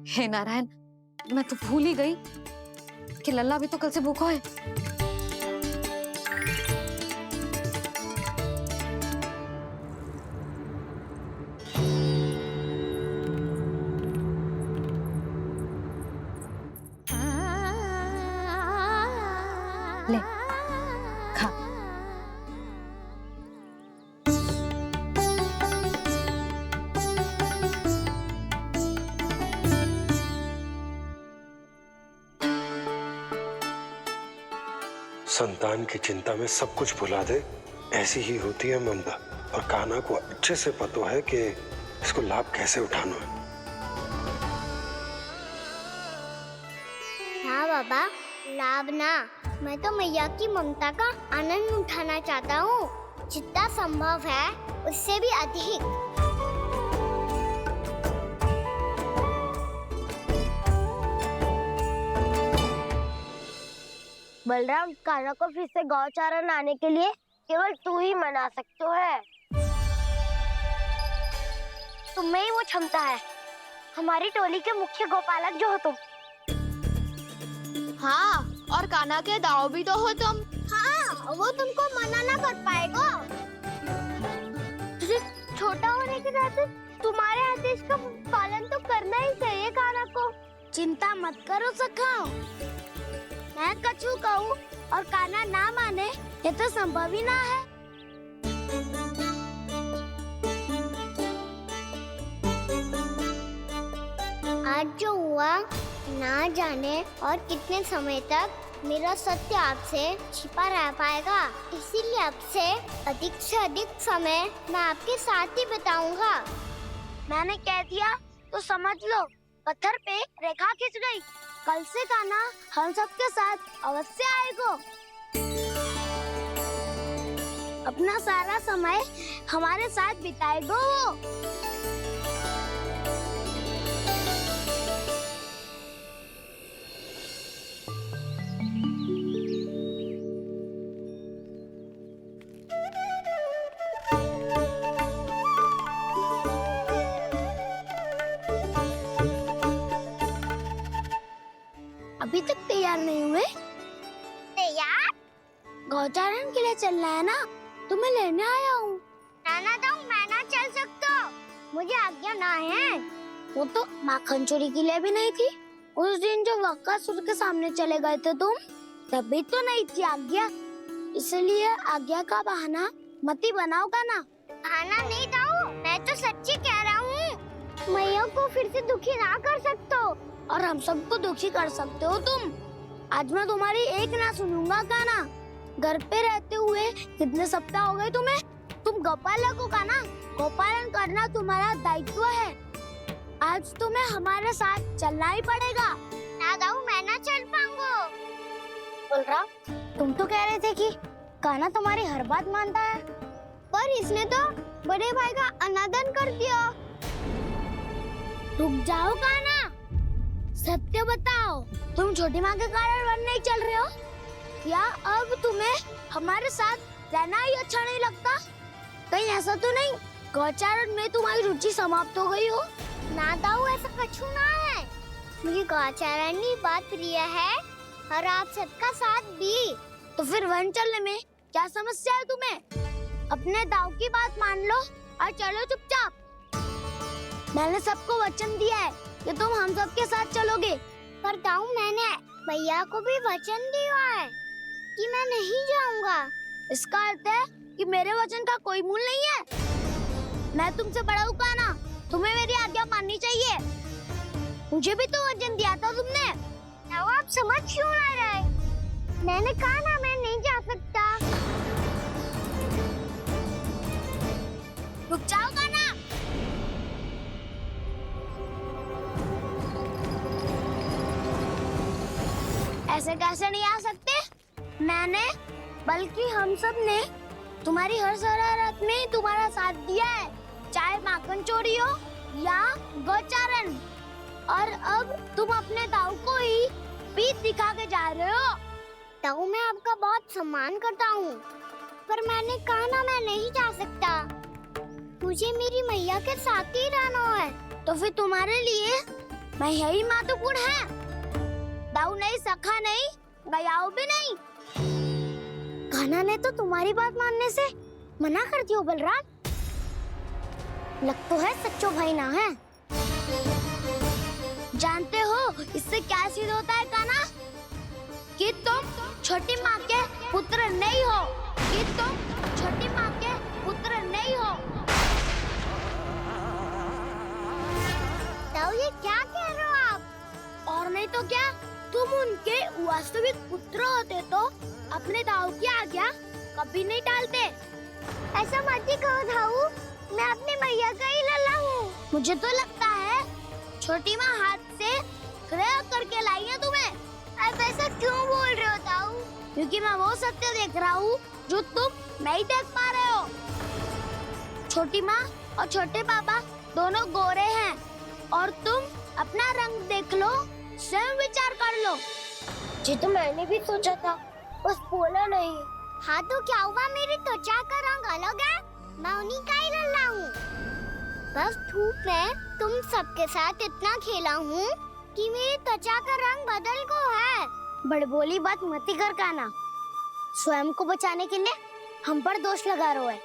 हे नारायण, मैं तो भूल ही गई कि लल्ला भी तो कल से भूखा है। ले खा। संतान की चिंता में सब कुछ भुला दे, ऐसी ही होती है ममता। और कान्हा को अच्छे से पता है कि इसको लाभ कैसे उठाना है। हाँ बाबा, लाभ ना, मैं तो मैया की ममता का आनंद उठाना चाहता हूँ, जितना संभव है उससे भी अधिक। बलराम, कान्हा को फिर से गौचारण आने के लिए केवल तू ही मना सकते है। तुम्हें ही वो क्षमता है, हमारी टोली के मुख्य गोपालक जो हो तुम। हाँ, और कान्हा के दाव भी तो हो तुम। हाँ, वो तुमको मना ना कर पाएगा। तुझे छोटा होने के नाते तुम्हारे आदेश का पालन तो करना ही चाहिए कान्हा को। चिंता मत करो सखा, मैं कछु कहूँ और कान्हा ना माने, ये तो संभव ही ना है। आज जो हुआ ना जाने और कितने समय तक मेरा सत्य आपसे छिपा रह पाएगा, इसीलिए आपसे अधिक से अधिक समय मैं आपके साथ ही बिताऊंगा। मैंने कह दिया तो समझ लो, पत्थर पे रेखा खिंच गई। कल से कान्हा हम सबके साथ अवश्य आएगा। अपना सारा समय हमारे साथ बिताएगा वो। अभी तक तैयार नहीं हुए? तैयार? गौचारण के लिए चलना है ना, तुम्हें लेने आया हूँ। नाना दाऊ, मैं ना चल सकता, मुझे आज्ञा ना है। वो तो माखन चोरी के लिए भी नहीं थी। उस दिन जो वक्कासुर के सामने चले गए थे तुम, तभी तो नहीं थी आज्ञा। इसलिए आज्ञा का बहाना मत ही बनाओ कान्हा। बहाना नहीं दाऊ, मैं तो सच्ची कह रहा हूँ। मैया को फिर से दुखी ना कर सकते हो। और हम सबको दुखी कर सकते हो तुम। आज मैं तुम्हारी एक ना सुनूंगा कान्हा। घर पे रहते हुए कितने सप्ताह हो गए तुम्हें? तुम गोपालक हो कान्हा, गोपालन करना तुम्हारा दायित्व है। आज तुम्हें हमारे साथ चलना ही पड़ेगा। ना दाऊ, मैं ना चल पाऊंगा। बलराम, तुम तो कह रहे थे कि कान्हा तुम्हारी हर बात मानता है, पर इसने तो बड़े भाई का अनादर कर दिया। रुक जाओ कान्हा, सत्य बताओ, तुम छोटी माँ के कारण वन नहीं चल रहे हो या अब तुम्हें हमारे साथ रहना ही अच्छा नहीं लगता? कहीं ऐसा तो नहीं गौचारण में तुम्हारी रुचि समाप्त हो गई हो? ना दाऊ, ऐसा कछु ना है। मुझे गौचारण की बात प्रिय है और आप सबका साथ भी। तो फिर वन चलने में क्या समस्या है तुम्हें? अपने दाऊ की बात मान लो और चलो चुपचाप। मैंने सबको वचन दिया है कि तुम हम सबके साथ चलोगे। पर दाऊ, मैंने भैया को भी वचन दिया है कि मैं नहीं जाऊंगा। इसका अर्थ है कि मेरे वचन का कोई मूल नहीं है। मैं तुमसे बड़ा हूँ कान्हा, तुम्हें मेरी आज्ञा माननी चाहिए। मुझे भी तो वचन दिया था तुमने। दाऊ, आप समझ क्यों आ रहे? मैंने कहा ना, मैं नहीं जा सकता। रुक जाओ कान्हा। ऐसे कैसे नहीं आ सकते? मैंने बल्कि हम सब ने तुम्हारी हर शरारत में तुम्हारा साथ दिया है, चाहे माखन चोरी हो या गौचारण। और अब तुम अपने दाऊ को ही पीठ दिखा के जा रहे हो। दाऊ, मैं आपका बहुत सम्मान करता हूँ, पर मैंने कहा ना, मैं नहीं जा सकता। मुझे मेरी मैया के साथ ही रहना है। तो फिर तुम्हारे लिए मैं यही महत्वपूर्ण है। दाऊ नहीं, सखा नहीं, गयाऊ भी नहीं। कान्हा ने तो तुम्हारी बात मानने से मना कर दियो बलराम। लग तो है सच्चो भाई ना है। जानते हो इससे क्या सिद्ध होता है कान्हा? कि तुम छोटी माँ के पुत्र नहीं हो, कि तुम छोटी माँ के पुत्र नहीं हो। ताऊ ये क्या कह रहे हो आप? और नहीं तो क्या, तुम उनके वास्तविक पुत्र होते तो अपने दाऊ की आज्ञा कभी नहीं टालते। ऐसा मत ही कहो ताऊ, मैं अपनी मैया का ही लल्ला हूँ। मुझे तो लगता है छोटी माँ हाथ से ग्रह करके लाई है तुम्हें। आप ऐसा क्यों बोल रहे हो ताऊ? क्योंकि मैं वो सत्य देख रहा हूँ जो तुम नहीं देख पा रहे हो। छोटी माँ और छोटे पापा दोनों गोरे हैं और तुम अपना रंग देख लो, स्वयं विचार कर लो। जी तो मैंने भी सोचा था, बस बोला नहीं। हाँ तो क्या हुआ, मेरी त्वचा का रंग अलग है, मैं उन्हीं का ही लल्ला हूँ। बस धूप में तुम सबके साथ इतना खेला हूँ कि मेरी त्वचा का रंग बदल को है। बड़बोली बात मत ही कर कान्हा। स्वयं को बचाने के लिए हम पर दोष लगा रहे है।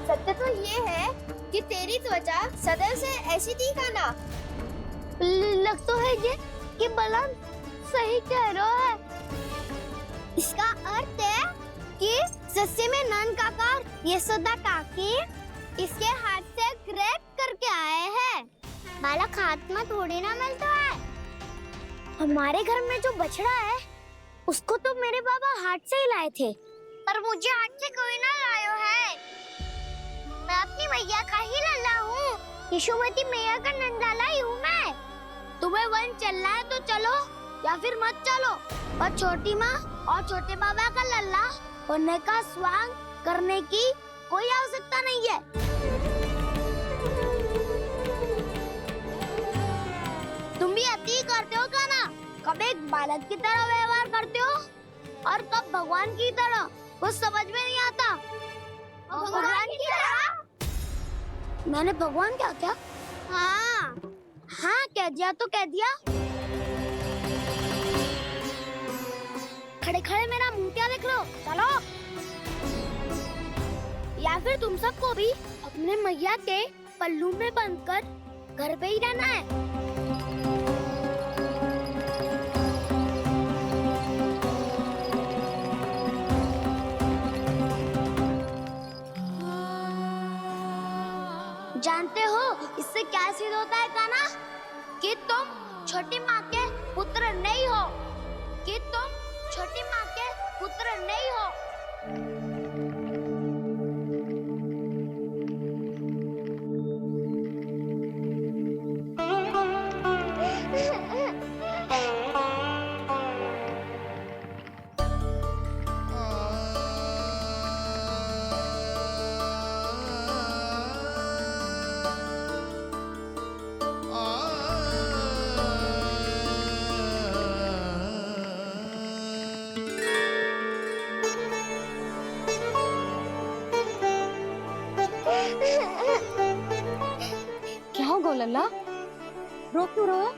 सत्य तो ये है कि तेरी त्वचा सदैव से ऐसी थी कान्हा। लग तो है ये कि बलराम सही कह रहा है। इसका अर्थ है कि सस्ते में नन काकार यशोदा काकी इसके हाथ से ग्रेट करके आए हैं। बालक हाथ में थोड़ी ना मिलता है। हमारे घर में जो बछड़ा है उसको तो मेरे बाबा हाथ से ही लाए थे। पर मुझे हाथ से कोई ना लायो है। मैं अपनी मैया का ही लल्ला हूँ। यशोमती मैया का नंदलाला ही हूँ मैं। तुम्हें वन चलना है तो चलो या फिर मत चलो, और छोटी माँ और छोटे बाबा का लल्ला होने का स्वांग करने की कोई आवश्यकता नहीं है। तुम भी अति करते हो कान्हा। कब एक बालक की तरह व्यवहार करते हो और कब भगवान की तरह, कुछ समझ में नहीं आता। भगवान की तरह? मैंने भगवान क्या क्या? हाँ हाँ कह दिया तो कह दिया। खड़े खड़े मेरा मुंह क्या देख रहे हो? चलो। या फिर तुम सबको भी अपने मैया के पल्लू में बंधकर घर पे ही रहना है। जानते हो इससे क्या सिद्ध होता है कान्हा? कि तुम छोटी माँ के पुत्र नहीं हो, कि तुम छोटी माँ के पुत्र नहीं हो। क्या हो गो लल्ला, रो क्यों रहा है?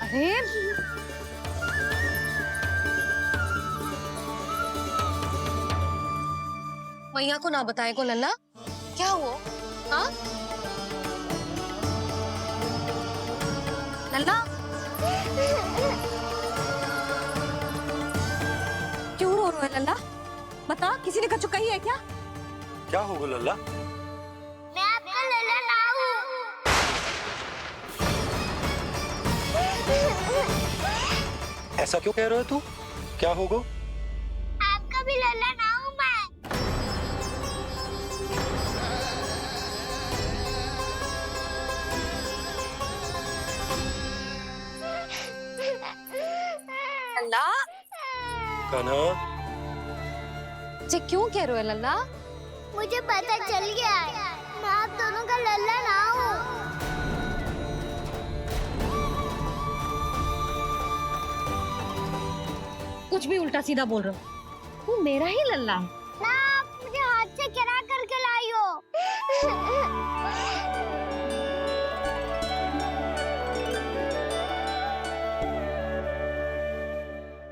अरे मैया को ना बताए को लल्ला, क्या हुआ? हाँ लल्ला, क्यों रो रहा है लल्ला? बता, किसी ने कछु कही है क्या? क्या होगा लल्ला? मैं आपका लल्ला ना हूँ। ऐसा क्यों कह रहे हो तू? क्या होगा? आपका भी लल्ला ना हूँ मैं। लल्ला, कान्हा, जे क्यों कह रहे हो लल्ला? मुझे पता चल गया है, मैं आप दोनों का लल्ला ना हूँ। कुछ भी उल्टा सीधा बोल रहे हो। तू मेरा ही लल्ला है। ना आप मुझे हाथ से गिरा करके लाई हो।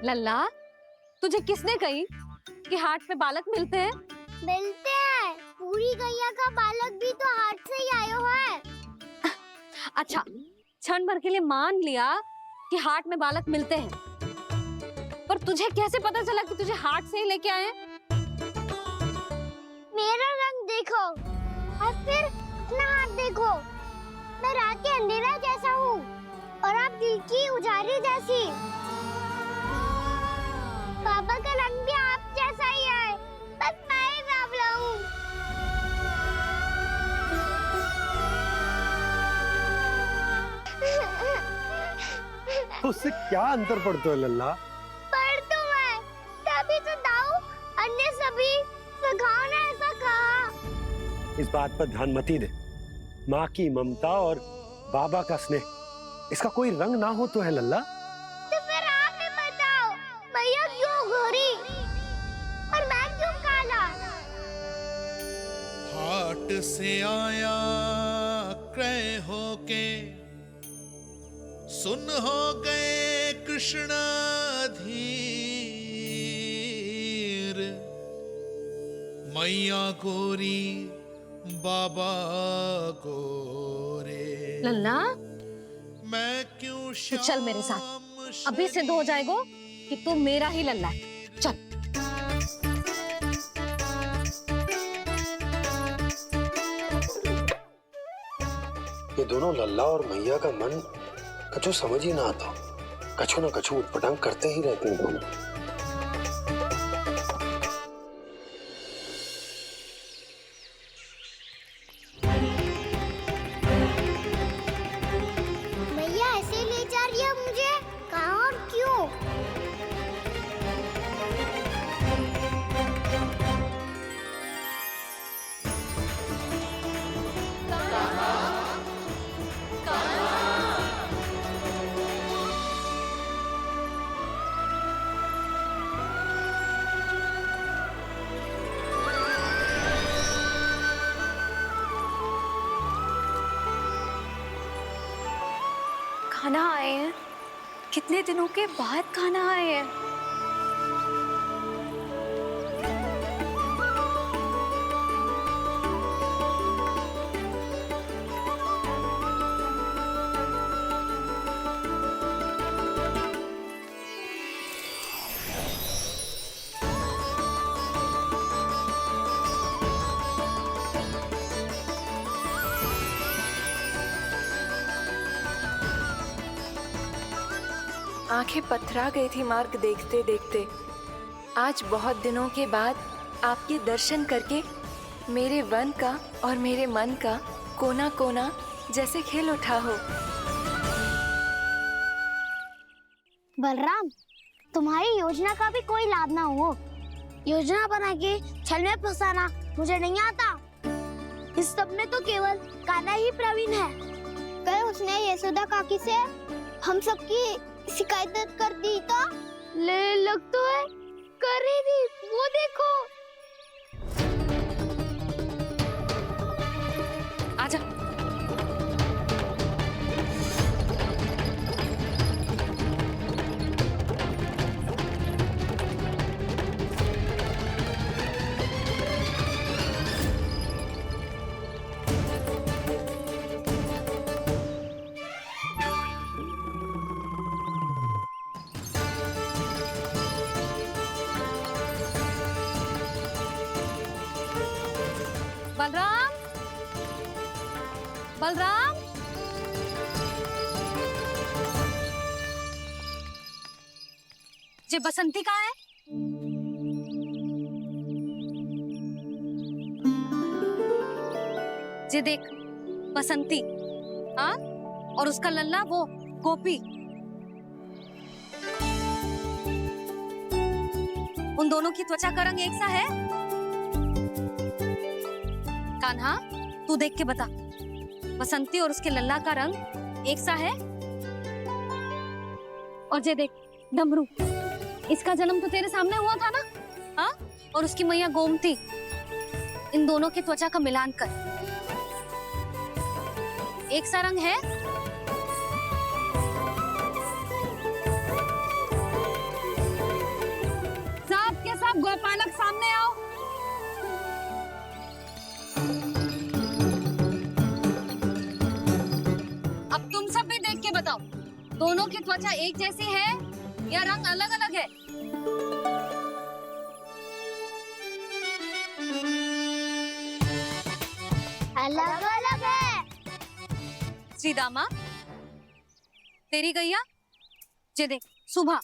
लल्ला, तुझे किसने कही कि हाट में बालक मिलते हैं? मिलते हैं। पूरी गैया का बालक भी तो हाथ से ही आयो है। अच्छा, क्षण भर के लिए मान लिया कि हाट में बालक मिलते हैं, पर तुझे कैसे पता चला कि तुझे हाट से ही लेके आए हैं? मेरा रंग देखो और फिर अपना हाथ देखो। मैं रात के अंधेरा जैसा हूँ और आप दिल की उजाली जैसी। पापा का रंग भी आप जैसा ही है, बस मैं ही बावला हूँ। उससे क्या अंतर पड़ता है लल्ला? पर तो मैं तभी तो दाऊ अन्य सभी सखाओ ने ऐसा कहा। इस बात पर ध्यान मत ही दे। माँ की ममता और बाबा का स्नेह, इसका कोई रंग ना हो तो है लल्ला। तो फिर आप ही बताओ, भैया क्यों गोरी और मैं क्यों काला? हाट से आया क्रय होके, सुन हो गए कृष्णाधीर। मैया गोरी बाबा गोरे, लल्ला, मैं क्यों तू चल मेरे साथ। अभी सिद्ध हो जाएगा कि तू मेरा ही लल्ला है। चल। ये दोनों लल्ला और मैया का मन कछु समझ ही ना आता। कछु ना कछु उटपटांग करते ही रहते हैं दोनों। भैया ऐसे ले जा रही है मुझे, कहाँ और क्यों? खाना आए हैं, कितने दिनों के बाद खाना आए हैं। आंखें पथरा गई थी मार्ग देखते देखते। आज बहुत दिनों के बाद आपके दर्शन करके मेरे वन का और मेरे मन का कोना कोना जैसे खिल उठा हो। बलराम, तुम्हारी योजना का भी कोई लाभ ना हो। योजना बना के छल में फंसाना मुझे नहीं आता। इस सब में तो केवल कान्हा ही प्रवीण है। कल उसने यशोदा काकी से हम सबकी शिकायत कर दी तो लग तो है कर ही दी, वो देखो। आजा। बलराम, बलराम, ये बसंती कहाँ है? ये देख, बसंती, हाँ, और उसका लल्ला वो गोपी। उन दोनों की त्वचा का रंग एक सा है? कान्हा, तू देख के बता, बसंती और उसके लल्ला का रंग एक सा है? और ये देख, डमरू, इसका जन्म तो तेरे सामने हुआ था ना? हाँ? और उसकी मैया गोमती, इन दोनों की त्वचा का मिलान कर एक सा रंग है। सब के सब गोपालक सामने आओ। अब तुम सब भी देख के बताओ, दोनों की त्वचा एक जैसी है या रंग अलग अलग है? अलग अलग है। श्रीदामा, तेरी गैया जे देख, सुबह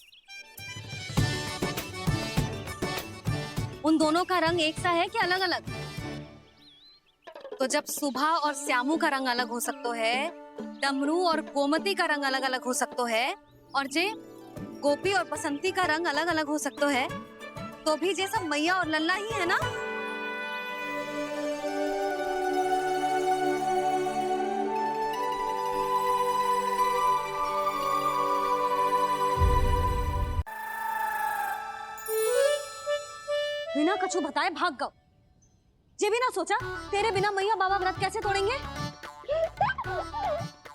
उन दोनों का रंग एक सा है कि अलग अलग? तो जब सुबह और श्यामू का रंग अलग हो सकता है, डमरू और गोमती का रंग अलग अलग हो सकता है, और जे गोपी और बसंती का रंग अलग अलग हो सकता है, तो भी जे सब मैया और लल्ला ही है ना? बिना कछु बताए भाग गओ। जे भी ना सोचा तेरे बिना मैया बाबा व्रत कैसे तोड़ेंगे।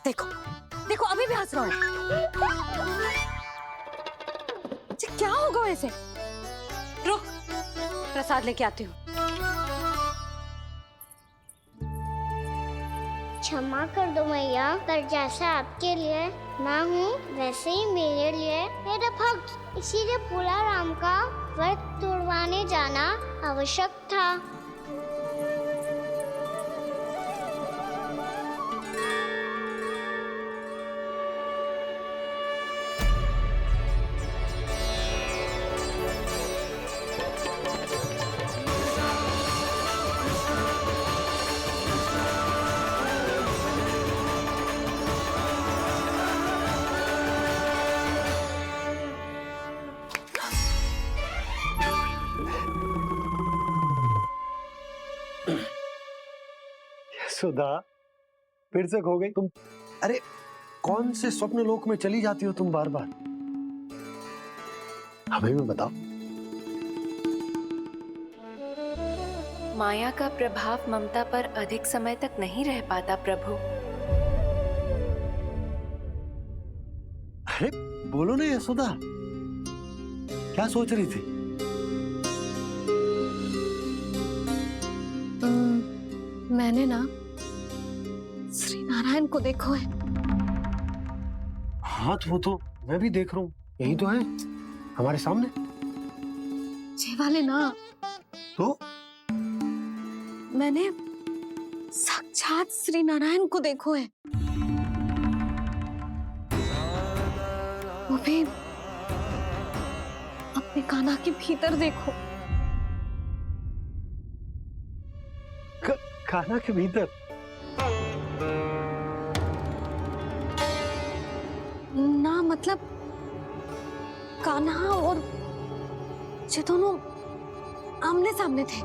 देखो देखो अभी भी हंस रहा हूँ। क्या होगा वैसे? रुक, प्रसाद लेके आती हूँ। क्षमा कर दो मैया, पर जैसा आपके लिए मैं हूँ वैसे ही मेरे लिए मेरा भक्त, इसीलिए पूरा राम का व्रत तोड़वाने जाना आवश्यक था। सुधा, फिर से खो गई तुम। अरे कौन से स्वप्न लोक में चली जाती हो तुम बार बार? हमें भी बताओ। माया का प्रभाव ममता पर अधिक समय तक नहीं रह पाता प्रभु। अरे बोलो ना यशोदा, क्या सोच रही थी? मैंने ना श्री नारायण को देखो है। हाँ तो वो तो मैं भी देख रहा हूँ, यही तो है हमारे सामने। जे वाले ना, तो मैंने साक्षात श्री नारायण को देखो है, वो भी अपने कान्हा के भीतर देखो। कान्हा के भीतर? ना मतलब कान्हा और ये दोनों आमने सामने थे।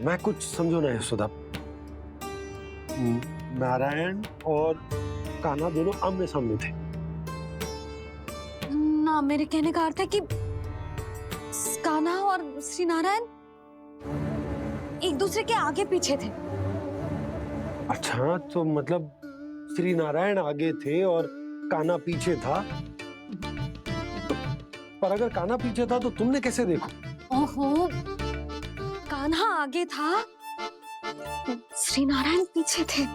मैं कुछ समझो ना यशोदा। नारायण और कान्हा दोनों आमने सामने थे? ना, मेरे कहने का अर्थ है कि कान्हा और श्री नारायण एक दूसरे के आगे पीछे थे। अच्छा, तो मतलब श्री नारायण आगे थे और कान्हा पीछे था। पर अगर कान्हा पीछे था तो तुमने कैसे देखा? ओहो, कान्हा आगे था, श्री नारायण पीछे थे।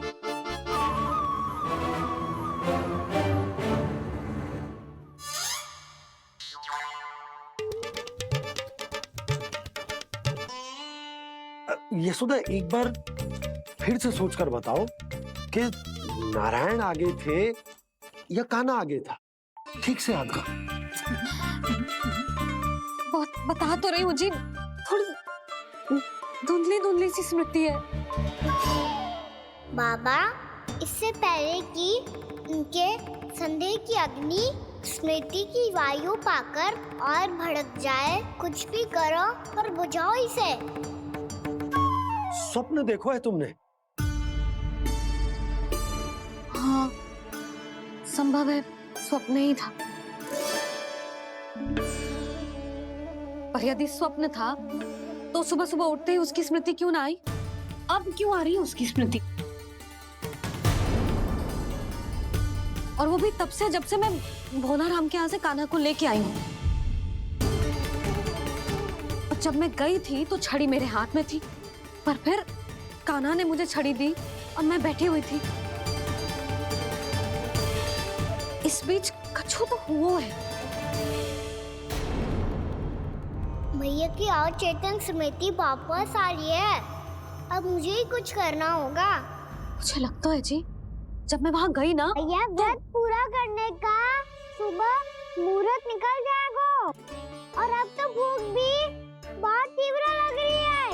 यशोदा, एक बार फिर से सोचकर बताओ कि नारायण आगे थे या कान्हा आगे था? ठीक से याद करो। बहुत बता तो रही हूँ जी, थोड़ी धुंधली धुंधली सी स्मृति है। बाबा, इससे पहले कि उनके संदेह की अग्नि स्मृति की वायु पाकर और भड़क जाए, कुछ भी करो पर बुझाओ इसे। स्वप्न देखो है तुमने? हाँ, संभव है स्वप्न ही था। और यदि स्वप्न था तो सुबह सुबह उठते ही उसकी स्मृति क्यों ना आई? अब क्यों आ रही है उसकी स्मृति? और वो भी तब से जब से मैं भोलाराम के यहाँ से कान्हा को लेके आई हूँ। और जब मैं गई थी तो छड़ी मेरे हाथ में थी, पर फिर कान्हा ने मुझे छड़ी दी और मैं बैठी हुई थी। इस बीच कछु तो हुआ है। भैया की अचेतन स्मृति वापस आ रही है। अब मुझे ही कुछ करना होगा। मुझे लगता है जी, जब मैं वहां गई ना भैया व्रत पूरा करने का सुबह मुहूर्त निकल जाएगा और अब तो भूख भी बहुत तीव्र लग रही है।